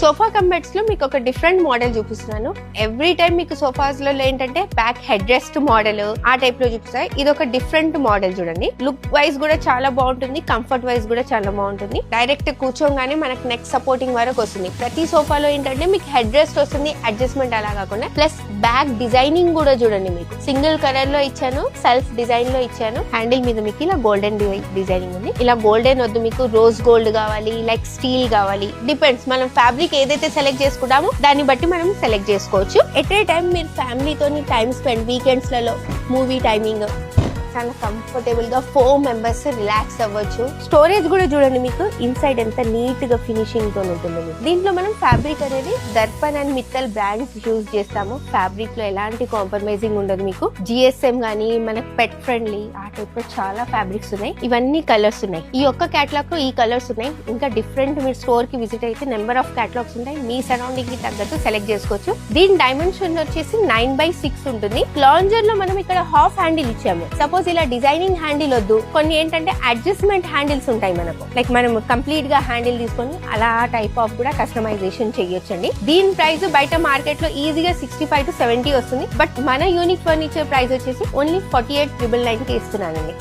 Sofa cum beds లో మీకు ఒక డిఫరెంట్ మోడల్ చూపిస్తున్నాను. ఎవ్రీ టైం మీకు సోఫాస్ లో ఏంటంటే బ్యాక్ హెడ్ రెస్ట్ మోడల్ ఆ టైప్ లో చూపిస్తాయి. ఇది ఒక డిఫరెంట్ మోడల్ చూడండి. లుక్ వైజ్ కూడా చాలా బాగుంటుంది, కంఫర్ట్ వైజ్ కూడా చాలా బాగుంటుంది. డైరెక్ట్ కూర్చోగానే మనకు నెక్ సపోర్టింగ్ వరకు వస్తుంది. ప్రతి సోఫాలో ఏంటంటే మీకు హెడ్ రెస్ట్ వస్తుంది, అడ్జస్ట్మెంట్ అలా కాకుండా. ప్లస్ బ్యాక్ డిజైనింగ్ కూడా చూడండి, మీకు సింగిల్ కలర్ లో ఇచ్చాను, సెల్ఫ్ డిజైన్ లో ఇచ్చాను. హ్యాండిల్ మీద మీకు ఇలా గోల్డెన్ డిజైనింగ్ ఉంది. ఇలా గోల్డెన్ వద్దు, మీకు రోజ్ గోల్డ్ కావాలి, లైక్ స్టీల్ కావాలి, డిపెండ్స్. మనం ఫ్యాబ్రిక్ ఏదైతే సెలెక్ట్ చేసుకుంటామో దాన్ని బట్టి మనం సెలెక్ట్ చేసుకోవచ్చు. ఎట్ ఏ టైం మీరు ఫ్యామిలీతోని టైం స్పెండ్, వీకెండ్స్ లలో మూవీ టైమింగ్ చాలా కంఫర్టబుల్ గా 4 మెంబర్స్ రిలాక్స్ అవ్వచ్చు. స్టోరేజ్ కూడా చూడండి, మీకు ఇన్సైడ్ ఎంత నీట్ గా ఫినిషింగ్ తో ఉంటుంది. దీంట్లో మనం ఫ్యాబ్రిక్ అనేది Darpan and Mittal brands use చేస్తాము. ఫ్యాబ్రిక్ లో ఎలాంటి కాంప్రమైజింగ్ ఉండదు. మీకు జిఎస్ఎం గానీ మనకు పెట్ ఫ్రెండ్లీ ఆ టైప్ లో చాలా ఫ్యాబ్రిక్స్ ఉన్నాయి. ఇవన్నీ కలర్స్ ఉన్నాయి. ఈ ఒక్క కేటలాగ్ లో ఈ కలర్స్ ఉన్నాయి. ఇంకా డిఫరెంట్ మీరు స్టోర్ కి విజిట్ అయితే నెంబర్ ఆఫ్ కేటలాగ్స్ ఉంటాయి. మీ సరౌండింగ్ కి తగ్గట్టు సెలెక్ట్ చేసుకోవచ్చు. దీని డైమెన్షన్ వచ్చేసి 9/6 ఉంటుంది. లాంజర్ లో మనం ఇక్కడ హాఫ్ హ్యాండిల్ ఇచ్చాము. సపోజ్ ఇలా డిజైనింగ్ హ్యాండిల్ వద్దు, కొన్ని ఏంటంటే అడ్జస్ట్మెంట్ హ్యాండిల్స్ ఉంటాయి మనకు. లైక్ మనం కంప్లీట్ గా హ్యాండిల్ తీసుకొని అలా టైప్ ఆఫ్ కూడా కస్టమైజేషన్ చేయొచ్చండి. దీని ప్రైస్ బయట మార్కెట్ లో ఈజీగా 65 to 70 వస్తుంది. బట్ మన యూనిక్ ఫర్నిచర్ ప్రైస్ వచ్చేసి ఓన్లీ 48,999 కి ఇస్తున్నానండి.